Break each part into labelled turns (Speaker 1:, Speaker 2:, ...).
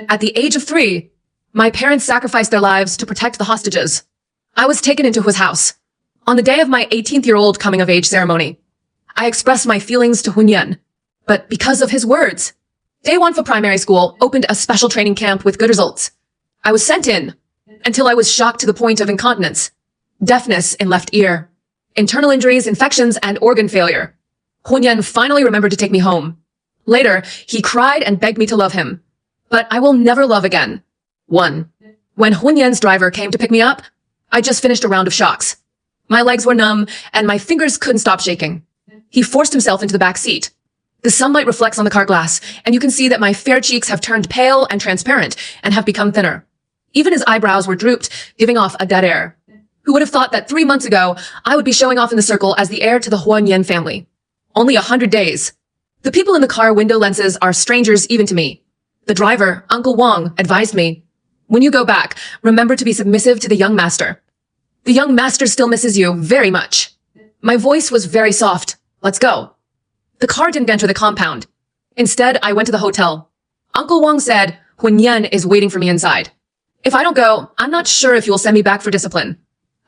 Speaker 1: At the age of 3, my parents sacrificed their lives to protect the hostages. I was taken into his house. On the day of my 18th-year-old coming-of-age ceremony, I expressed my feelings to Hunyan, but because of his words. Day 1 for primary school opened a special training camp with good results. I was sent in until I was shocked to the point of incontinence, deafness in left ear, internal injuries, infections, and organ failure. Hunyan finally remembered to take me home. Later, he cried and begged me to love him. But I will never love again. 1. When Hunyan's driver came to pick me up, I just finished a round of shocks. My legs were numb, and my fingers couldn't stop shaking. He forced himself into the back seat. The sunlight reflects on the car glass, and you can see that my fair cheeks have turned pale and transparent and have become thinner. Even his eyebrows were drooped, giving off a dead air. Who would have thought that 3 months ago, I would be showing off in the circle as the heir to the Hunyan family? Only 100 days. The people in the car window lenses are strangers even to me. The driver, Uncle Wang, advised me, "When you go back, remember to be submissive to the young master. The young master still misses you very much." My voice was very soft. "Let's go." The car didn't enter the compound. Instead, I went to the hotel. Uncle Wang said, "Hunyan is waiting for me inside. If I don't go, I'm not sure if you will send me back for discipline."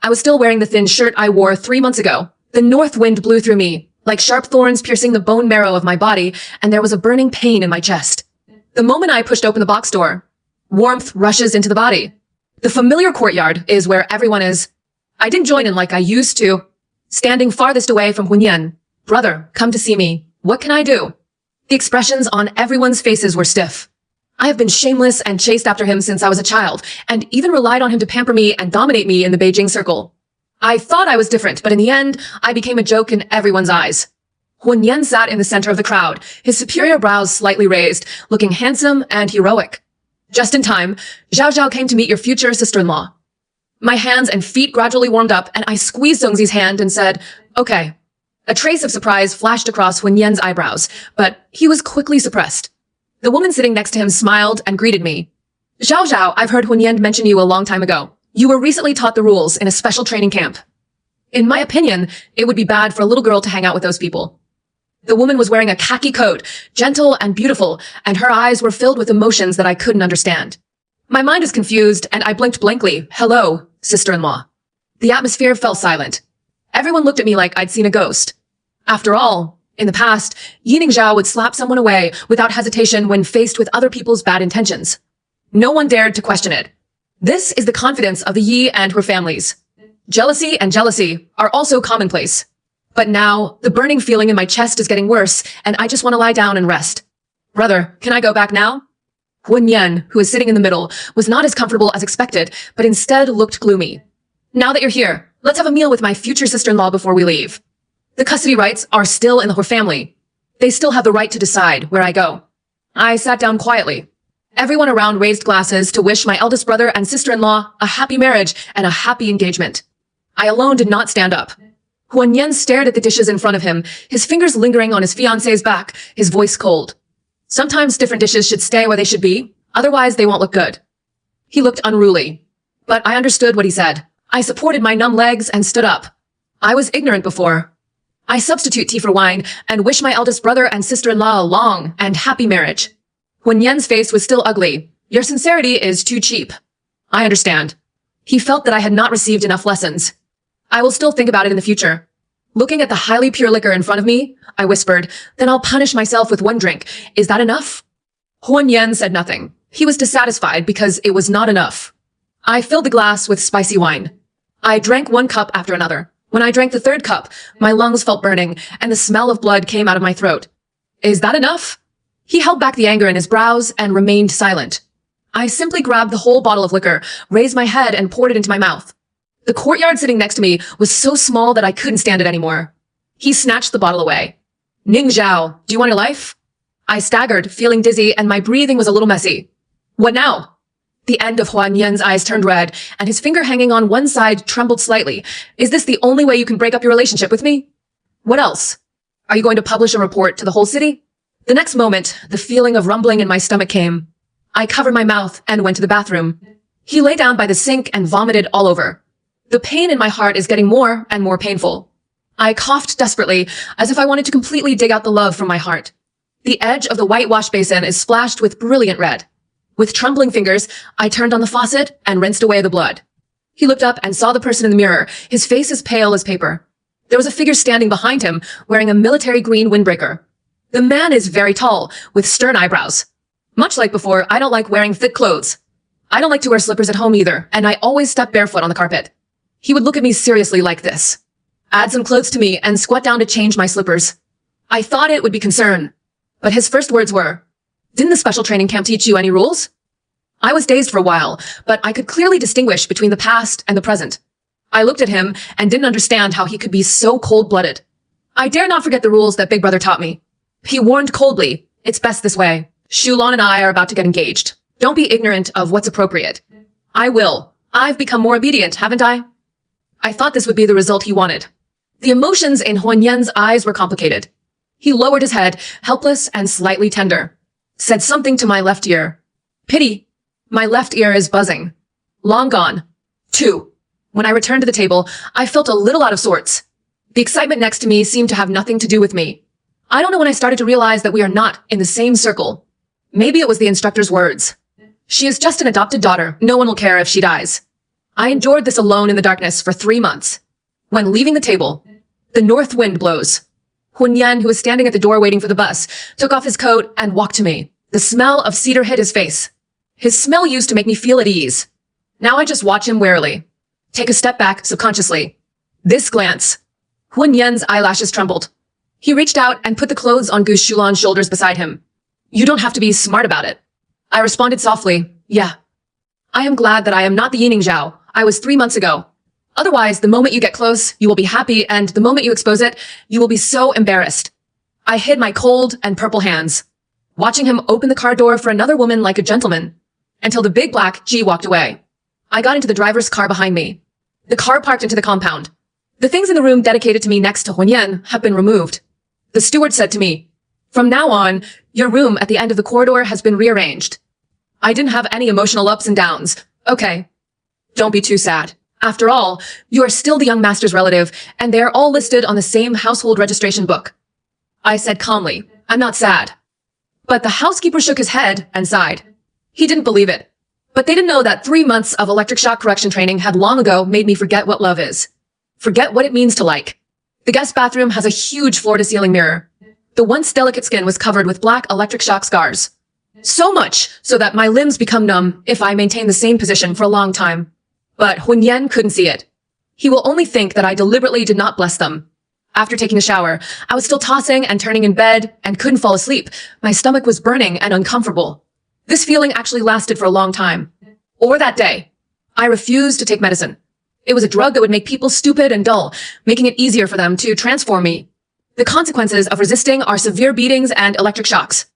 Speaker 1: I was still wearing the thin shirt I wore 3 months ago. The north wind blew through me, like sharp thorns piercing the bone marrow of my body, and there was a burning pain in my chest. The moment I pushed open the box door, warmth rushes into the body. The familiar courtyard is where everyone is. I didn't join in like I used to. Standing farthest away from Hunyan. "Brother, come to see me. What can I do?" The expressions on everyone's faces were stiff. I have been shameless and chased after him since I was a child, and even relied on him to pamper me and dominate me in the Beijing circle. I thought I was different, but in the end, I became a joke in everyone's eyes. Hunyan sat in the center of the crowd, his superior brows slightly raised, looking handsome and heroic. Just in time, Zhao Zhao came to meet your future sister-in-law. My hands and feet gradually warmed up, and I squeezed Zhongzi's hand and said, "Okay." A trace of surprise flashed across Hunyan's eyebrows, but he was quickly suppressed. The woman sitting next to him smiled and greeted me. "Zhao Zhao, I've heard Hunyan mention you a long time ago. You were recently taught the rules in a special training camp. In my opinion, it would be bad for a little girl to hang out with those people." The woman was wearing a khaki coat, gentle and beautiful, and her eyes were filled with emotions that I couldn't understand. My mind was confused, and I blinked blankly. "Hello, sister-in-law." The atmosphere fell silent. Everyone looked at me like I'd seen a ghost. After all, in the past, Yining Zhao would slap someone away without hesitation when faced with other people's bad intentions. No one dared to question it. This is the confidence of the Yi and her families. Jealousy and jealousy are also commonplace. But now, the burning feeling in my chest is getting worse, and I just want to lie down and rest. "Brother, can I go back now?" Hunyan, who was sitting in the middle, was not as comfortable as expected, but instead looked gloomy. "Now that you're here, let's have a meal with my future sister-in-law before we leave. The custody rights are still in her family. They still have the right to decide where I go." I sat down quietly. Everyone around raised glasses to wish my eldest brother and sister-in-law a happy marriage and a happy engagement. I alone did not stand up. Hunyan stared at the dishes in front of him, his fingers lingering on his fiancée's back, his voice cold. Sometimes different dishes should stay where they should be, otherwise they won't look good. He looked unruly, but I understood what he said. I supported my numb legs and stood up. I was ignorant before. I substitute tea for wine and wish my eldest brother and sister-in-law a long and happy marriage. Hunyan's face was still ugly. "Your sincerity is too cheap." I understand. He felt that I had not received enough lessons. I will still think about it in the future. Looking at the highly pure liquor in front of me, I whispered, "Then I'll punish myself with 1 drink. Is that enough?" Hunyan said nothing. He was dissatisfied because it was not enough. I filled the glass with spicy wine. I drank 1 cup after another. When I drank the 3rd cup, my lungs felt burning, and the smell of blood came out of my throat. "Is that enough?" He held back the anger in his brows and remained silent. I simply grabbed the whole bottle of liquor, raised my head, and poured it into my mouth. The courtyard sitting next to me was so small that I couldn't stand it anymore. He snatched the bottle away. "Ning Zhao, do you want your life?" I staggered, feeling dizzy, and my breathing was a little messy. "What now?" The end of Hunyan's eyes turned red, and his finger hanging on one side trembled slightly. "Is this the only way you can break up your relationship with me? What else? Are you going to publish a report to the whole city?" The next moment, the feeling of rumbling in my stomach came. I covered my mouth and went to the bathroom. He lay down by the sink and vomited all over. The pain in my heart is getting more and more painful. I coughed desperately, as if I wanted to completely dig out the love from my heart. The edge of the white wash basin is splashed with brilliant red. With trembling fingers, I turned on the faucet and rinsed away the blood. He looked up and saw the person in the mirror, his face as pale as paper. There was a figure standing behind him, wearing a military green windbreaker. The man is very tall, with stern eyebrows. Much like before, I don't like wearing thick clothes. I don't like to wear slippers at home either, and I always step barefoot on the carpet. He would look at me seriously like this, add some clothes to me, and squat down to change my slippers. I thought it would be concern, but his first words were, "Didn't the special training camp teach you any rules?" I was dazed for a while, but I could clearly distinguish between the past and the present. I looked at him and didn't understand how he could be so cold-blooded. I dare not forget the rules that Big Brother taught me. He warned coldly, "It's best this way. Shulon and I are about to get engaged. Don't be ignorant of what's appropriate." I will. I've become more obedient, haven't I? I thought this would be the result he wanted. The emotions in Huanyan's eyes were complicated. He lowered his head, helpless and slightly tender. Said something to my left ear. Pity. My left ear is buzzing. Long gone. 2. When I returned to the table, I felt a little out of sorts. The excitement next to me seemed to have nothing to do with me. I don't know when I started to realize that we are not in the same circle. Maybe it was the instructor's words. She is just an adopted daughter. No one will care if she dies. I endured this alone in the darkness for 3 months. When leaving the table, the north wind blows. Hunyan, who was standing at the door waiting for the bus, took off his coat and walked to me. The smell of cedar hit his face. His smell used to make me feel at ease. Now I just watch him warily. Take a step back subconsciously. This glance. Hunyan's eyelashes trembled. He reached out and put the clothes on Gu Shulan's shoulders beside him. You don't have to be smart about it. I responded softly, yeah. I am glad that I am not the Yining Zhao I was 3 months ago. Otherwise, the moment you get close, you will be happy, and the moment you expose it, you will be so embarrassed. I hid my cold and purple hands, watching him open the car door for another woman like a gentleman, until the big black G walked away. I got into the driver's car behind me. The car parked into the compound. The things in the room dedicated to me next to Huanyan have been removed. The steward said to me, "From now on, your room at the end of the corridor has been rearranged." I didn't have any emotional ups and downs. Okay. Don't be too sad. After all, you are still the young master's relative, and they are all listed on the same household registration book. I said calmly, I'm not sad. But the housekeeper shook his head and sighed. He didn't believe it. But they didn't know that 3 months of electric shock correction training had long ago made me forget what love is. Forget what it means to like. The guest bathroom has a huge floor-to-ceiling mirror. The once delicate skin was covered with black electric shock scars. So much so that my limbs become numb if I maintain the same position for a long time. But Hunyan couldn't see it. He will only think that I deliberately did not bless them. After taking a shower, I was still tossing and turning in bed and couldn't fall asleep. My stomach was burning and uncomfortable. This feeling actually lasted for a long time. Or that day. I refused to take medicine. It was a drug that would make people stupid and dull, making it easier for them to transform me. The consequences of resisting are severe beatings and electric shocks.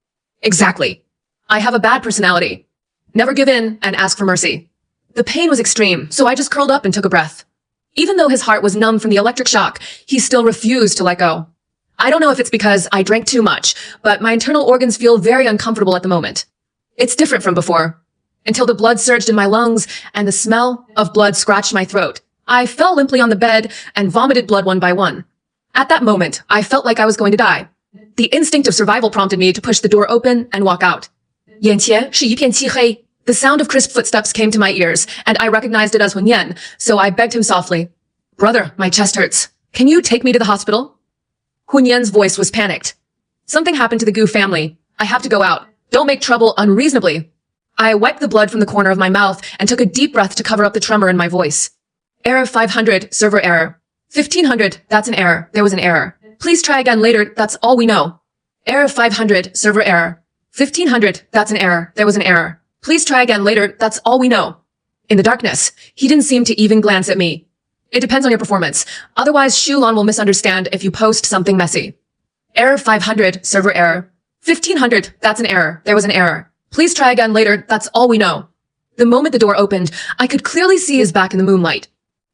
Speaker 1: Exactly. I have a bad personality. Never give in and ask for mercy. The pain was extreme, so I just curled up and took a breath. Even though his heart was numb from the electric shock, he still refused to let go. I don't know if it's because I drank too much, but my internal organs feel very uncomfortable at the moment. It's different from before. Until the blood surged in my lungs and the smell of blood scratched my throat. I fell limply on the bed and vomited blood one by one. At that moment, I felt like I was going to die. The instinct of survival prompted me to push the door open and walk out. 眼前是一片漆黑. The sound of crisp footsteps came to my ears, and I recognized it as Hunyan, so I begged him softly. Brother, my chest hurts. Can you take me to the hospital? Hunyan's voice was panicked. Something happened to the Gu family. I have to go out. Don't make trouble unreasonably. I wiped the blood from the corner of my mouth and took a deep breath to cover up the tremor in my voice. Error 500, server error. 1500, that's an error. There was an error. Please try again later, that's all we know. Error 500, server error. 1500, that's an error. There was an error. Please try again later, that's all we know. In the darkness, he didn't seem to even glance at me. It depends on your performance. Otherwise, Shulon will misunderstand if you post something messy. Error 500, server error. 1500, that's an error. There was an error. Please try again later, that's all we know. The moment the door opened, I could clearly see his back in the moonlight.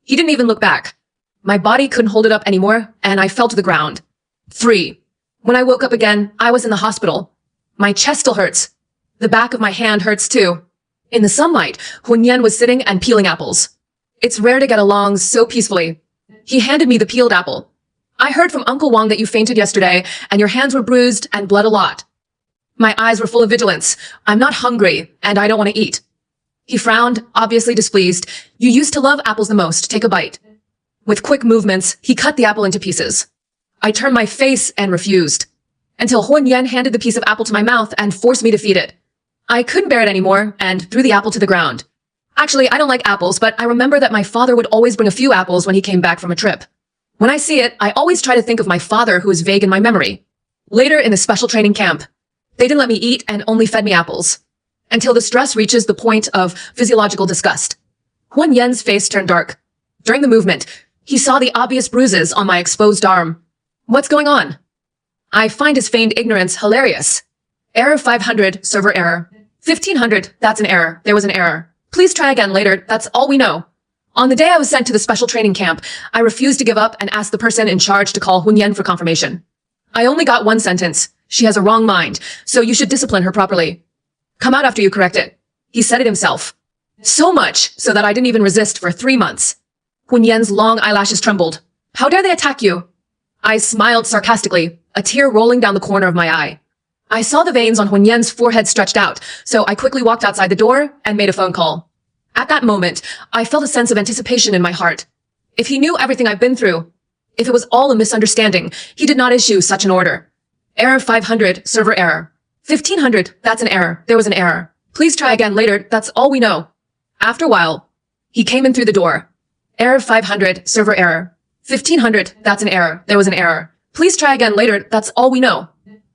Speaker 1: He didn't even look back. My body couldn't hold it up anymore, and I fell to the ground. 3. When I woke up again, I was in the hospital. My chest still hurts. The back of my hand hurts too. In the sunlight, Hunyan was sitting and peeling apples. It's rare to get along so peacefully. He handed me the peeled apple. I heard from Uncle Wang that you fainted yesterday, and your hands were bruised and bled a lot. My eyes were full of vigilance. I'm not hungry, and I don't want to eat. He frowned, obviously displeased. You used to love apples the most. Take a bite. With quick movements, he cut the apple into pieces. I turned my face and refused, until Huan Yen handed the piece of apple to my mouth and forced me to feed it. I couldn't bear it anymore and threw the apple to the ground. Actually, I don't like apples, but I remember that my father would always bring a few apples when he came back from a trip. When I see it, I always try to think of my father, who is vague in my memory. Later in the special training camp, they didn't let me eat and only fed me apples, until the stress reaches the point of physiological disgust. Huan Yen's face turned dark. During the movement, he saw the obvious bruises on my exposed arm. What's going on? I find his feigned ignorance hilarious. Error 500, server error. 1500, that's an error. There was an error. Please try again later, that's all we know. On the day I was sent to the special training camp, I refused to give up and asked the person in charge to call Huan Yen for confirmation. I only got one sentence. She has a wrong mind, so you should discipline her properly. Come out after you correct it. He said it himself. So much, so that I didn't even resist for 3 months. Huan Yen's long eyelashes trembled. How dare they attack you? I smiled sarcastically, a tear rolling down the corner of my eye. I saw the veins on Huan Yen's forehead stretched out, so I quickly walked outside the door and made a phone call. At that moment, I felt a sense of anticipation in my heart. If he knew everything I've been through, if it was all a misunderstanding, he did not issue such an order. Error 500, server error. 1500, that's an error. There was an error. Please try again later, that's all we know. After a while, he came in through the door. Error 500, server error. 1500, that's an error. There was an error. Please try again later, that's all we know.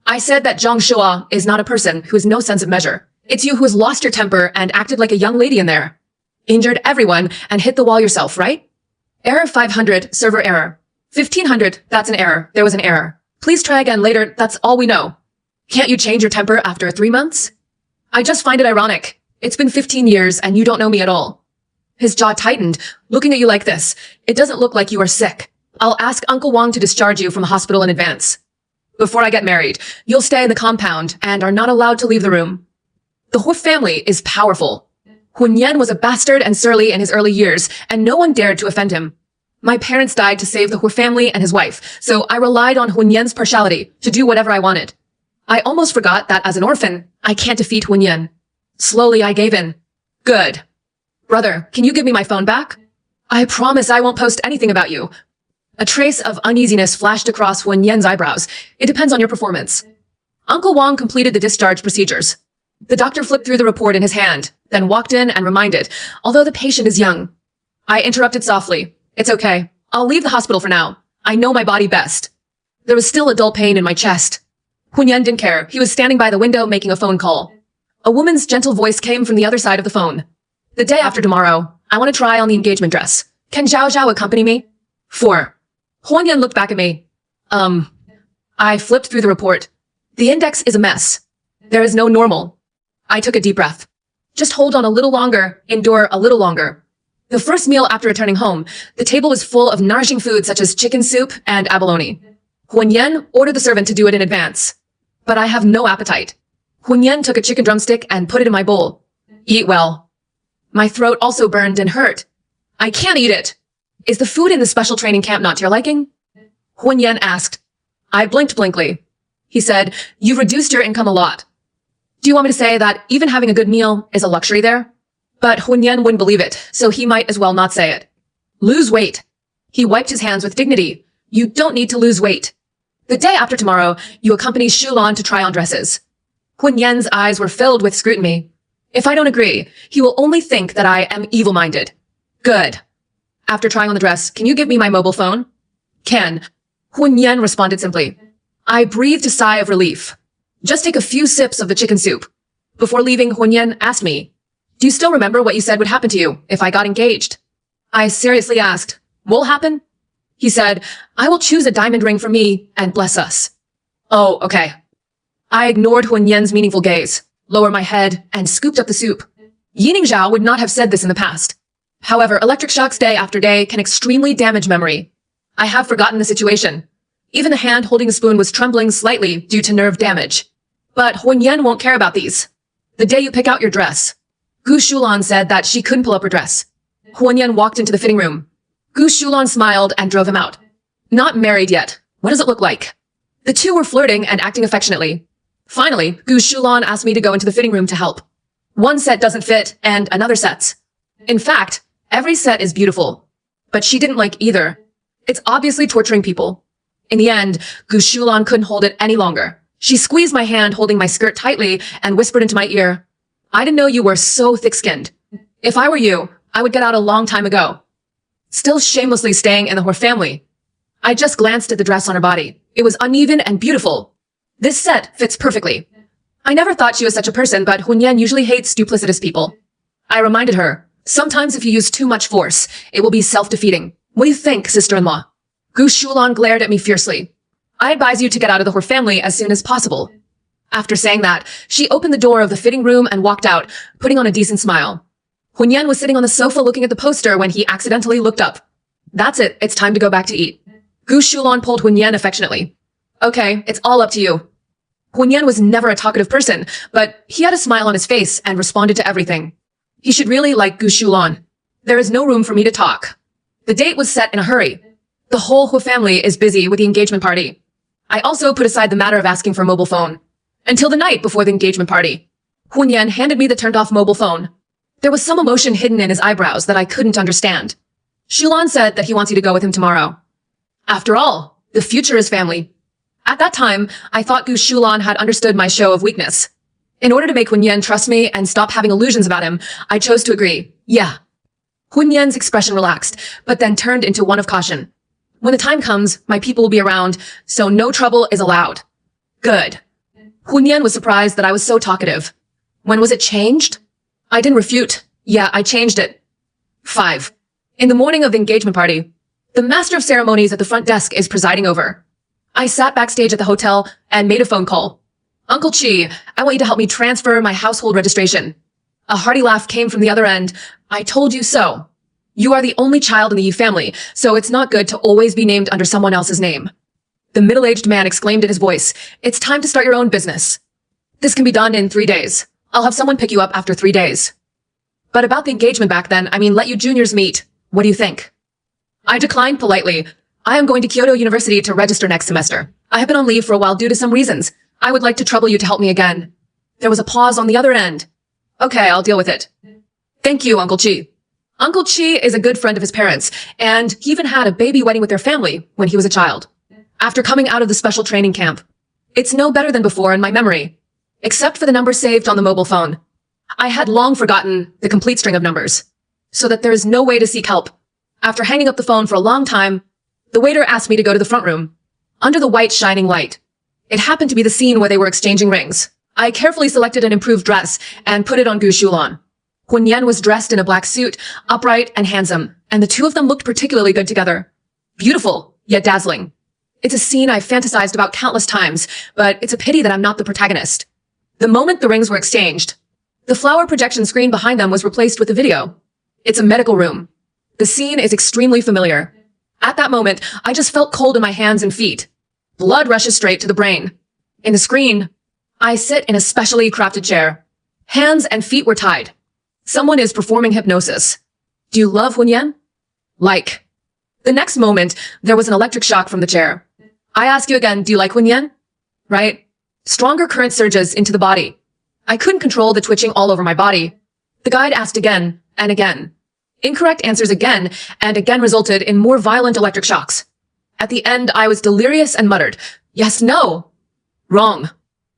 Speaker 1: I said that Zhang Shua is not a person who has no sense of measure. It's you who has lost your temper and acted like a young lady in there. Injured everyone and hit the wall yourself, right? Error 500, server error. 1500, that's an error. There was an error. Please try again later, that's all we know. Can't you change your temper after 3 months? I just find it ironic. It's been 15 years and you don't know me at all. His jaw tightened, looking at you like this. It doesn't look like you are sick. I'll ask Uncle Wang to discharge you from the hospital in advance. Before I get married, you'll stay in the compound and are not allowed to leave the room. The Hu family is powerful. Huan Yen was a bastard and surly in his early years, and no one dared to offend him. My parents died to save the Hu family and his wife, so I relied on Huan Yen's partiality to do whatever I wanted. I almost forgot that as an orphan, I can't defeat Huan Yen. Slowly, I gave in. Good. Brother, can you give me my phone back? I promise I won't post anything about you. A trace of uneasiness flashed across Huan Yen's eyebrows. It depends on your performance. Uncle Wang completed the discharge procedures. The doctor flipped through the report in his hand, then walked in and reminded, although the patient is young. I interrupted softly. It's okay. I'll leave the hospital for now. I know my body best. There was still a dull pain in my chest. Huan Yen didn't care. He was standing by the window making a phone call. A woman's gentle voice came from the other side of the phone. The day after tomorrow, I want to try on the engagement dress. Can Zhao Zhao accompany me? 4. Huan Yen looked back at me. I flipped through the report. The index is a mess. There is no normal. I took a deep breath. Just hold on a little longer, endure a little longer. The first meal after returning home, the table was full of nourishing food such as chicken soup and abalone. Huan Yen ordered the servant to do it in advance. But I have no appetite. Huan Yen took a chicken drumstick and put it in my bowl. Eat well. My throat also burned and hurt. I can't eat it. Is the food in the special training camp not to your liking? Huan Yen asked. I blinked blankly. He said, you've reduced your income a lot. Do you want me to say that even having a good meal is a luxury there? But Huan Yen wouldn't believe it, so he might as well not say it. Lose weight. He wiped his hands with dignity. You don't need to lose weight. The day after tomorrow, you accompany Shulan to try on dresses. Huan Yen's eyes were filled with scrutiny. If I don't agree, he will only think that I am evil-minded. Good. After trying on the dress, can you give me my mobile phone? Can. Huan Yen responded simply. I breathed a sigh of relief. Just take a few sips of the chicken soup. Before leaving, Huan Yen asked me, do you still remember what you said would happen to you if I got engaged? I seriously asked, what'll happen? He said, I will choose a diamond ring for me and bless us. Oh, okay. I ignored Huan Yen's meaningful gaze, lowered my head, and scooped up the soup. Yining Zhao would not have said this in the past. However, electric shocks day after day can extremely damage memory. I have forgotten the situation. Even the hand holding the spoon was trembling slightly due to nerve damage. But Huan Yen won't care about these. The day you pick out your dress. Gu Shulan said that she couldn't pull up her dress. Huan Yen walked into the fitting room. Gu Shulan smiled and drove him out. Not married yet. What does it look like? The two were flirting and acting affectionately. Finally, Gu Shulan asked me to go into the fitting room to help. One set doesn't fit, and another set's. In fact, every set is beautiful. But she didn't like either. It's obviously torturing people. In the end, Gu Shulan couldn't hold it any longer. She squeezed my hand holding my skirt tightly and whispered into my ear, "I didn't know you were so thick-skinned. If I were you, I would get out a long time ago." Still shamelessly staying in the Hor family. I just glanced at the dress on her body. It was uneven and beautiful. This set fits perfectly. I never thought she was such a person, but Hunyan usually hates duplicitous people. I reminded her, sometimes if you use too much force, it will be self-defeating. What do you think, sister-in-law? Gu Shulan glared at me fiercely. I advise you to get out of the Hor family as soon as possible. After saying that, she opened the door of the fitting room and walked out, putting on a decent smile. Hunyan was sitting on the sofa looking at the poster when he accidentally looked up. That's it, it's time to go back to eat. Gu Shulan pulled Hunyan affectionately. Okay, it's all up to you. Hunyan was never a talkative person, but he had a smile on his face and responded to everything. He should really like Gu Shulan. There is no room for me to talk. The date was set in a hurry. The whole Hu family is busy with the engagement party. I also put aside the matter of asking for a mobile phone. Until the night before the engagement party. Hunyan handed me the turned-off mobile phone. There was some emotion hidden in his eyebrows that I couldn't understand. Shulan said that he wants you to go with him tomorrow. After all, the future is family. At that time, I thought Gu Shulan had understood my show of weakness. In order to make Hunyan trust me and stop having illusions about him, I chose to agree. Yeah. Hunyan's expression relaxed, but then turned into one of caution. When the time comes, my people will be around, so no trouble is allowed. Good. Hunyan was surprised that I was so talkative. When was it changed? I didn't refute. Yeah, I changed it. 5. In the morning of the engagement party, the master of ceremonies at the front desk is presiding over. I sat backstage at the hotel and made a phone call. Uncle Chi, I want you to help me transfer my household registration. A hearty laugh came from the other end. I told you so. You are the only child in the Yi family, so it's not good to always be named under someone else's name. The middle-aged man exclaimed in his voice, "It's time to start your own business. This can be done in 3 days. I'll have someone pick you up after 3 days. But about the engagement back then, let you juniors meet. What do you think?" I declined politely. I am going to Kyoto University to register next semester. I have been on leave for a while due to some reasons. I would like to trouble you to help me again. There was a pause on the other end. Okay, I'll deal with it. Thank you, Uncle Chi. Uncle Chi is a good friend of his parents, and he even had a baby wedding with their family when he was a child. After coming out of the special training camp. It's no better than before in my memory, except for the number saved on the mobile phone. I had long forgotten the complete string of numbers, so that there is no way to seek help. After hanging up the phone for a long time, the waiter asked me to go to the front room, under the white shining light. It happened to be the scene where they were exchanging rings. I carefully selected an improved dress and put it on Gu Shulan. Hunyan was dressed in a black suit, upright and handsome, and the two of them looked particularly good together. Beautiful, yet dazzling. It's a scene I've fantasized about countless times, but it's a pity that I'm not the protagonist. The moment the rings were exchanged, the flower projection screen behind them was replaced with a video. It's a medical room. The scene is extremely familiar. At that moment, I just felt cold in my hands and feet. Blood rushes straight to the brain. In the screen, I sit in a specially crafted chair. Hands and feet were tied. Someone is performing hypnosis. Do you love Hunyan? Like. The next moment, there was an electric shock from the chair. I ask you again, do you like Hunyan? Right? Stronger current surges into the body. I couldn't control the twitching all over my body. The guide asked again and again. Incorrect answers again and again resulted in more violent electric shocks. At the end, I was delirious and muttered, yes, no, wrong,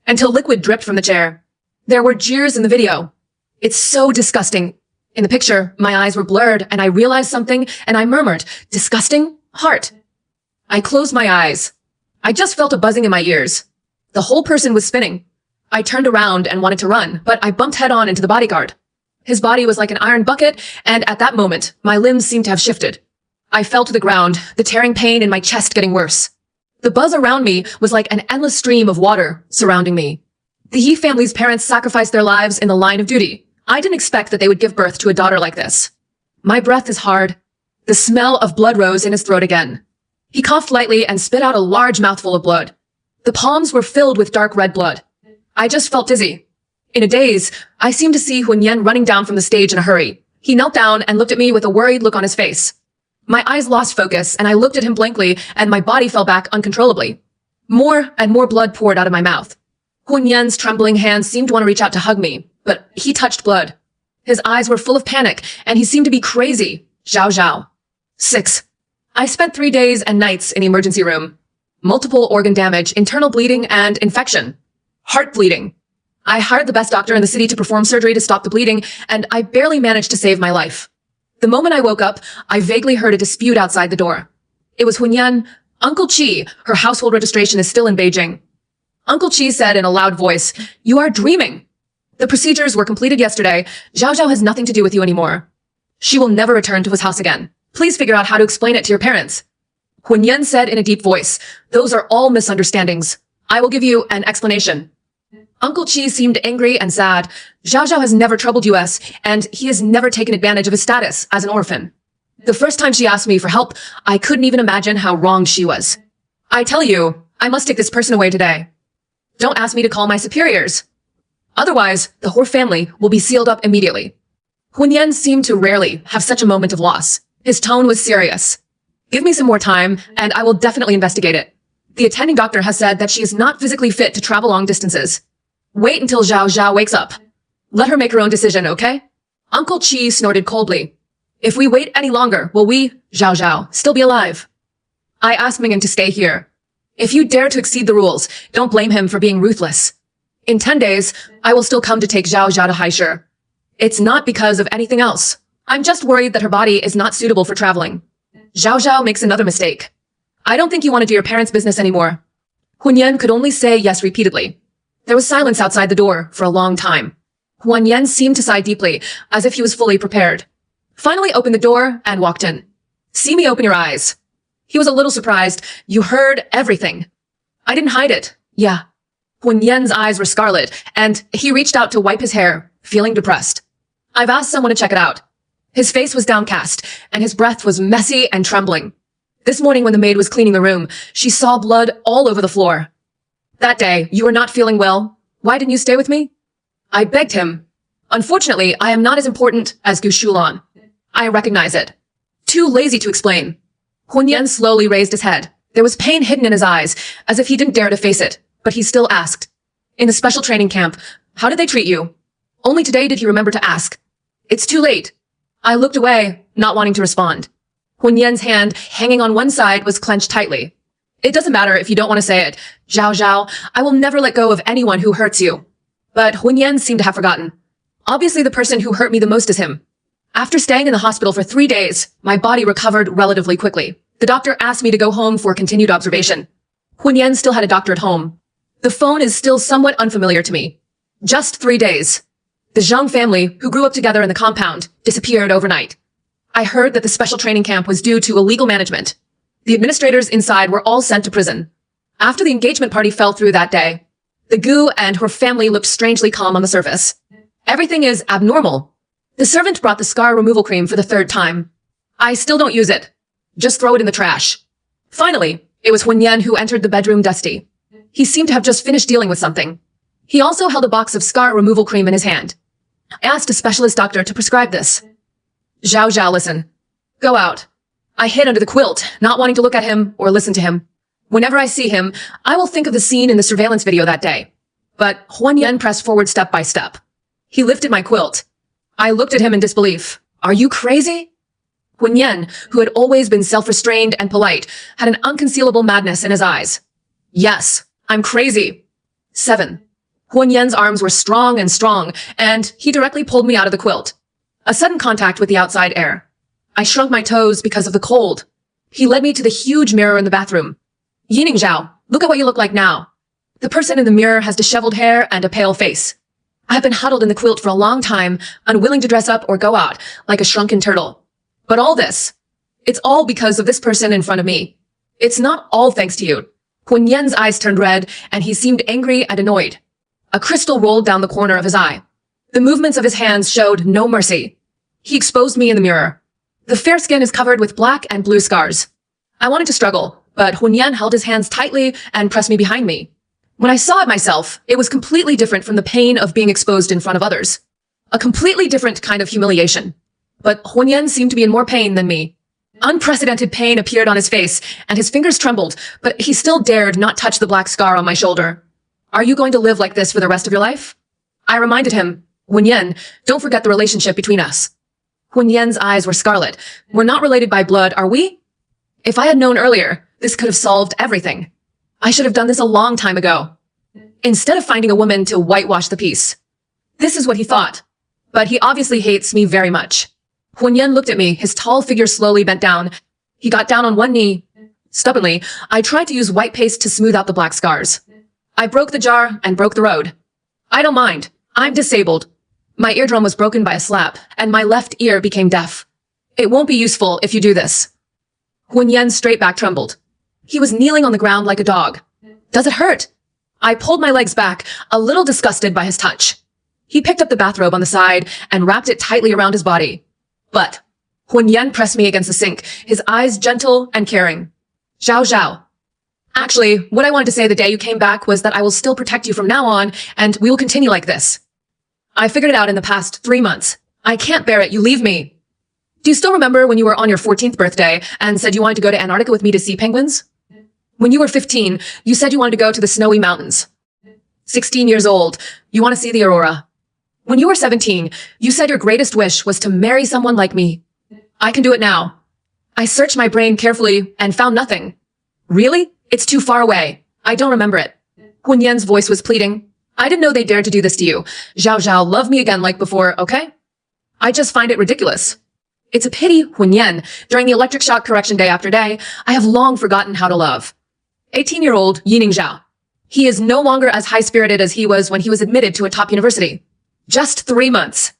Speaker 1: until liquid dripped from the chair. There were jeers in the video. It's so disgusting. In the picture, my eyes were blurred and I realized something and I murmured, disgusting heart. I closed my eyes. I just felt a buzzing in my ears. The whole person was spinning. I turned around and wanted to run, but I bumped head on into the bodyguard. His body was like an iron bucket, and at that moment, my limbs seemed to have shifted. I fell to the ground, the tearing pain in my chest getting worse. The buzz around me was like an endless stream of water surrounding me. The Yi family's parents sacrificed their lives in the line of duty. I didn't expect that they would give birth to a daughter like this. My breath is hard. The smell of blood rose in his throat again. He coughed lightly and spit out a large mouthful of blood. The palms were filled with dark red blood. I just felt dizzy. In a daze, I seemed to see Hunyan running down from the stage in a hurry. He knelt down and looked at me with a worried look on his face. My eyes lost focus, and I looked at him blankly, and my body fell back uncontrollably. More and more blood poured out of my mouth. Yan's trembling hands seemed to want to reach out to hug me, but he touched blood. His eyes were full of panic, and he seemed to be crazy. Zhao Zhao. 6. I spent 3 days and nights in the emergency room. Multiple organ damage, internal bleeding, and infection. Heart bleeding. I hired the best doctor in the city to perform surgery to stop the bleeding, and I barely managed to save my life. The moment I woke up, I vaguely heard a dispute outside the door. It was Yan. Uncle Chi, her household registration is still in Beijing. Uncle Chi said in a loud voice, "You are dreaming. The procedures were completed yesterday. Zhao Zhao has nothing to do with you anymore. She will never return to his house again. Please figure out how to explain it to your parents." Yan said in a deep voice, "Those are all misunderstandings. I will give you an explanation." Uncle Chi seemed angry and sad. Zhao Zhao has never troubled us, and he has never taken advantage of his status as an orphan. The first time she asked me for help, I couldn't even imagine how wrong she was. I tell you, I must take this person away today. Don't ask me to call my superiors. Otherwise, the whole family will be sealed up immediately. Yan seemed to rarely have such a moment of loss. His tone was serious. Give me some more time, and I will definitely investigate it. The attending doctor has said that she is not physically fit to travel long distances. Wait until Zhao Zhao wakes up. Let her make her own decision, okay? Uncle Chi snorted coldly. If we wait any longer, will we, Zhao Zhao, still be alive? I asked Mingyan to stay here. If you dare to exceed the rules, don't blame him for being ruthless. In 10 days, I will still come to take Zhao Zhao to Haishir. It's not because of anything else. I'm just worried that her body is not suitable for traveling. Zhao Zhao makes another mistake. I don't think you want to do your parents' business anymore. Yan could only say yes repeatedly. There was silence outside the door for a long time. Yan seemed to sigh deeply, as if he was fully prepared. Finally opened the door and walked in. See me open your eyes. He was a little surprised. You heard everything. I didn't hide it. Yeah. Yan's eyes were scarlet, and he reached out to wipe his hair, feeling depressed. I've asked someone to check it out. His face was downcast, and his breath was messy and trembling. This morning when the maid was cleaning the room, she saw blood all over the floor. That day, you were not feeling well. Why didn't you stay with me? I begged him. Unfortunately, I am not as important as Gu Shulan. I recognize it. Too lazy to explain. Yan slowly raised his head. There was pain hidden in his eyes, as if he didn't dare to face it, but he still asked. In the special training camp, how did they treat you? Only today did he remember to ask. It's too late. I looked away, not wanting to respond. Yan's hand, hanging on one side, was clenched tightly. It doesn't matter if you don't want to say it. Zhao Zhao, I will never let go of anyone who hurts you. But Yan seemed to have forgotten. Obviously the person who hurt me the most is him. After staying in the hospital for 3 days, my body recovered relatively quickly. The doctor asked me to go home for continued observation. Yan still had a doctor at home. The phone is still somewhat unfamiliar to me. Just 3 days. The Zhang family, who grew up together in the compound, disappeared overnight. I heard that the special training camp was due to illegal management. The administrators inside were all sent to prison. After the engagement party fell through that day, the Gu and her family looked strangely calm on the surface. Everything is abnormal. The servant brought the scar removal cream for the 3rd time. I still don't use it. Just throw it in the trash. Finally, it was Yan who entered the bedroom dusty. He seemed to have just finished dealing with something. He also held a box of scar removal cream in his hand. I asked a specialist doctor to prescribe this. Zhao Zhao, listen. Go out. I hid under the quilt, not wanting to look at him or listen to him. Whenever I see him, I will think of the scene in the surveillance video that day. But Yan pressed forward step by step. He lifted my quilt. I looked at him in disbelief. Are you crazy? Yan, who had always been self-restrained and polite, had an unconcealable madness in his eyes. Yes, I'm crazy. 7. Yan's arms were strong, and he directly pulled me out of the quilt. A sudden contact with the outside air. I shrunk my toes because of the cold. He led me to the huge mirror in the bathroom. Yining Zhao, look at what you look like now. The person in the mirror has disheveled hair and a pale face. I have been huddled in the quilt for a long time, unwilling to dress up or go out, like a shrunken turtle. But all this, it's all because of this person in front of me. It's not all thanks to you. Yan's eyes turned red, and he seemed angry and annoyed. A crystal rolled down the corner of his eye. The movements of his hands showed no mercy. He exposed me in the mirror. The fair skin is covered with black and blue scars. I wanted to struggle, but Yan held his hands tightly and pressed me behind me. When I saw it myself, it was completely different from the pain of being exposed in front of others. A completely different kind of humiliation. But Yan seemed to be in more pain than me. Unprecedented pain appeared on his face, and his fingers trembled, but he still dared not touch the black scar on my shoulder. Are you going to live like this for the rest of your life? I reminded him, Hunyan, don't forget the relationship between us. Hunyan's eyes were scarlet. We're not related by blood, are we? If I had known earlier, this could have solved everything. I should have done this a long time ago. Instead of finding a woman to whitewash the piece. This is what he thought. But he obviously hates me very much. Hunyan looked at me, his tall figure slowly bent down. He got down on one knee. Stubbornly, I tried to use white paste to smooth out the black scars. I broke the jar and broke the road. I don't mind. I'm disabled. My eardrum was broken by a slap, and my left ear became deaf. It won't be useful if you do this. Hunyan's straight back trembled. He was kneeling on the ground like a dog. Does it hurt? I pulled my legs back, a little disgusted by his touch. He picked up the bathrobe on the side and wrapped it tightly around his body. But Hunyan pressed me against the sink, his eyes gentle and caring. Zhao Zhao. Actually, what I wanted to say the day you came back was that I will still protect you from now on, and we will continue like this. I figured it out in the past 3 months. I can't bear it, you leave me. Do you still remember when you were on your 14th birthday and said you wanted to go to Antarctica with me to see penguins? When you were 15, you said you wanted to go to the snowy mountains. 16 years old, you want to see the aurora. When you were 17, you said your greatest wish was to marry someone like me. I can do it now. I searched my brain carefully and found nothing. Really? It's too far away. I don't remember it. Hunyan's voice was pleading. I didn't know they dared to do this to you. Zhao Zhao, love me again like before, okay? I just find it ridiculous. It's a pity, Hunyan. During the electric shock correction day after day, I have long forgotten how to love. 18-year-old Yining Zhao. He is no longer as high-spirited as he was when he was admitted to a top university. Just 3 months.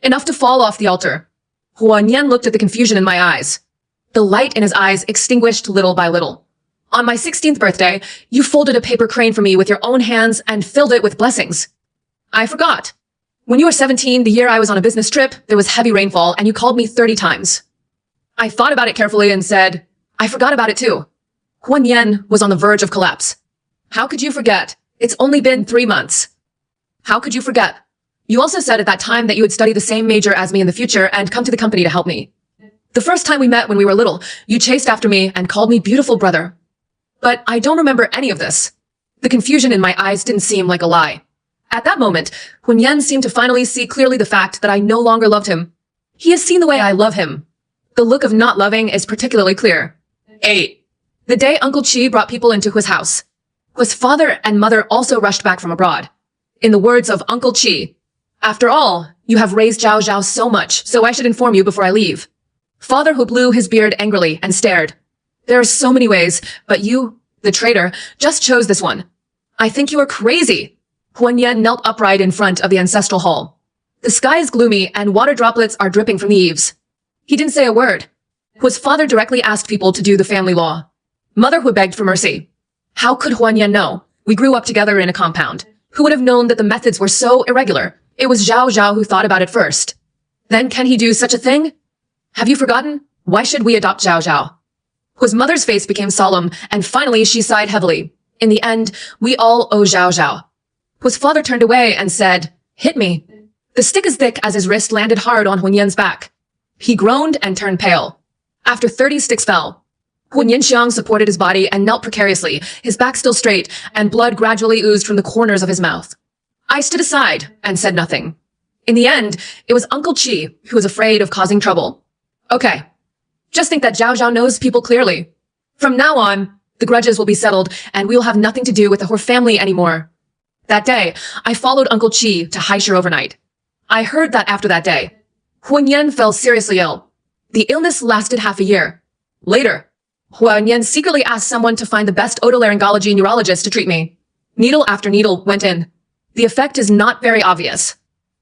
Speaker 1: Enough to fall off the altar. Hunyan looked at the confusion in my eyes. The light in his eyes extinguished little by little. On my 16th birthday, you folded a paper crane for me with your own hands and filled it with blessings. I forgot. When you were 17, the year I was on a business trip, there was heavy rainfall and you called me 30 times. I thought about it carefully and said, I forgot about it too. Hunyan was on the verge of collapse. How could you forget? It's only been 3 months. How could you forget? You also said at that time that you would study the same major as me in the future and come to the company to help me. The first time we met when we were little, you chased after me and called me beautiful brother. But I don't remember any of this. The confusion in my eyes didn't seem like a lie. At that moment, Hunyan seemed to finally see clearly the fact that I no longer loved him. He has seen the way I love him. The look of not loving is particularly clear. 8. The day Uncle Chi brought people into his house. His father and mother also rushed back from abroad. In the words of Uncle Chi, after all, you have raised Zhao Zhao so much, so I should inform you before I leave. Father who blew his beard angrily and stared. There are so many ways, but you, the traitor, just chose this one. I think you are crazy. Hunyan knelt upright in front of the ancestral hall. The sky is gloomy and water droplets are dripping from the eaves. He didn't say a word. His father directly asked people to do the family law. Mother who begged for mercy. How could Hunyan know? We grew up together in a compound. Who would have known that the methods were so irregular? It was Zhao Zhao who thought about it first. Then can he do such a thing? Have you forgotten? Why should we adopt Zhao Zhao? His mother's face became solemn, and finally she sighed heavily. In the end, we all owe Zhao Zhao. His father turned away and said, hit me. The stick as thick as his wrist landed hard on Hunyan's back. He groaned and turned pale. After 30 sticks fell. Hunyan Xiang supported his body and knelt precariously, his back still straight, and blood gradually oozed from the corners of his mouth. I stood aside and said nothing. In the end, it was Uncle Chi who was afraid of causing trouble. Okay. Just think that Zhao Zhao knows people clearly. From now on, the grudges will be settled and we will have nothing to do with the Hor family anymore. That day, I followed Uncle Chi to Haishir overnight. I heard that after that day, Hunyan fell seriously ill. The illness lasted half a year. Later, Hunyan secretly asked someone to find the best otolaryngology neurologist to treat me. Needle after needle went in. The effect is not very obvious.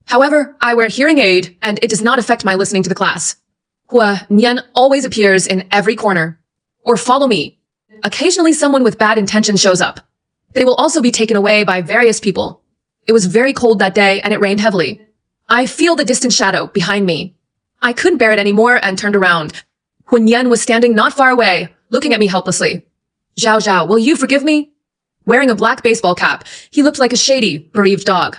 Speaker 1: However, I wear hearing aid and it does not affect my listening to the class. Hunyan always appears in every corner. Or follow me. Occasionally someone with bad intentions shows up. They will also be taken away by various people. It was very cold that day and it rained heavily. I feel the distant shadow behind me. I couldn't bear it anymore and turned around. Hunyan was standing not far away, looking at me helplessly. Zhao Zhao, will you forgive me? Wearing a black baseball cap, he looked like a shady, bereaved dog.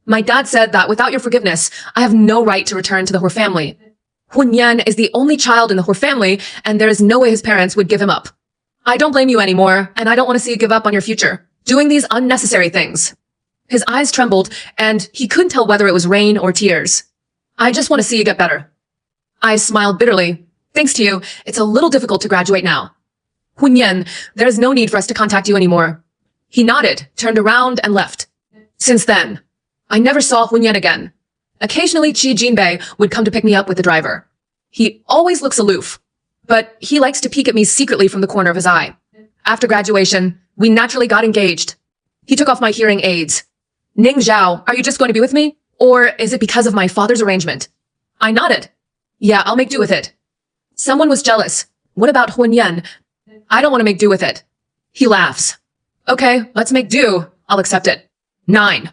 Speaker 1: My dad said that without your forgiveness, I have no right to return to the Hor family. Hunyan is the only child in the Hor family, and there is no way his parents would give him up. I don't blame you anymore, and I don't want to see you give up on your future. doing these unnecessary things. His eyes trembled, and he couldn't tell whether it was rain or tears. I just want to see you get better. I smiled bitterly. Thanks to you, it's a little difficult to graduate now. Hunyan, there is no need for us to contact you anymore. He nodded, turned around, and left. Since then, I never saw Hunyan again. Occasionally, Chi Jinbei would come to pick me up with the driver. He always looks aloof, but he likes to peek at me secretly from the corner of his eye. After graduation, we naturally got engaged. He took off my hearing aids. Ning Zhao, are you just going to be with me? Or is it because of my father's arrangement? I nodded. Yeah, I'll make do with it. Someone was jealous. What about Hunyan? I don't want to make do with it. He laughs. Okay, let's make do. I'll accept it. 9.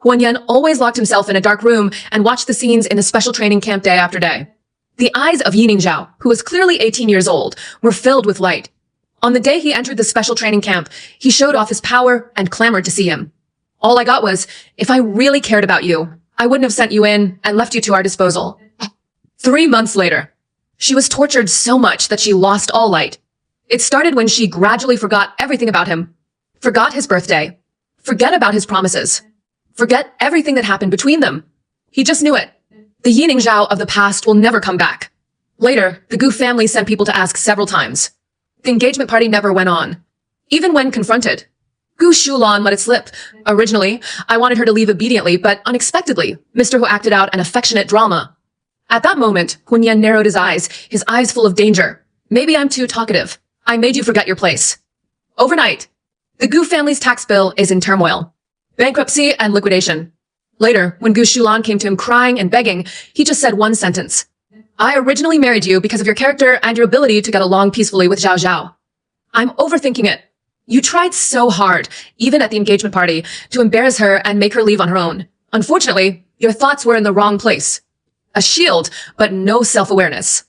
Speaker 1: Hunyan always locked himself in a dark room and watched the scenes in the special training camp day after day. The eyes of Yining Zhao, who was clearly 18 years old, were filled with light. On the day he entered the special training camp, he showed off his power and clamored to see him. All I got was, if I really cared about you, I wouldn't have sent you in and left you to our disposal. 3 months later, she was tortured so much that she lost all light. It started when she gradually forgot everything about him, forgot his birthday, forget about his promises, forget everything that happened between them. He just knew it. The Yining Zhao of the past will never come back. Later, the Gu family sent people to ask several times. The engagement party never went on. Even when confronted, Gu Shulan let it slip. Originally, I wanted her to leave obediently, but unexpectedly, Mr. Hu acted out an affectionate drama. At that moment, Hunyan narrowed his eyes full of danger. Maybe I'm too talkative. I made you forget your place. Overnight, the Gu family's tax bill is in turmoil. Bankruptcy and liquidation. Later, when Gu Shulan came to him crying and begging, he just said one sentence. I originally married you because of your character and your ability to get along peacefully with Zhao Zhao. I'm overthinking it. You tried so hard, even at the engagement party, to embarrass her and make her leave on her own. Unfortunately, your thoughts were in the wrong place. A shield, but no self-awareness.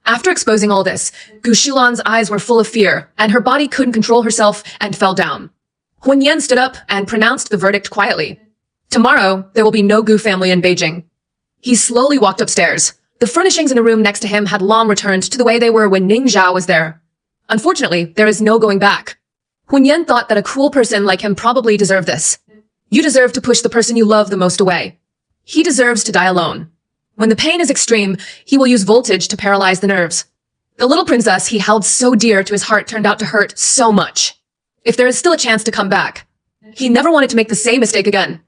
Speaker 1: After exposing all this, Gu Shulan's eyes were full of fear, and her body couldn't control herself and fell down. Hunyan stood up and pronounced the verdict quietly. Tomorrow, there will be no Gu family in Beijing. He slowly walked upstairs. The furnishings in the room next to him had long returned to the way they were when Ning Zhao was there. Unfortunately, there is no going back. Hunyan thought that a cruel person like him probably deserved this. You deserve to push the person you love the most away. He deserves to die alone. When the pain is extreme, he will use voltage to paralyze the nerves. The little princess he held so dear to his heart turned out to hurt so much. If there is still a chance to come back, he never wanted to make the same mistake again.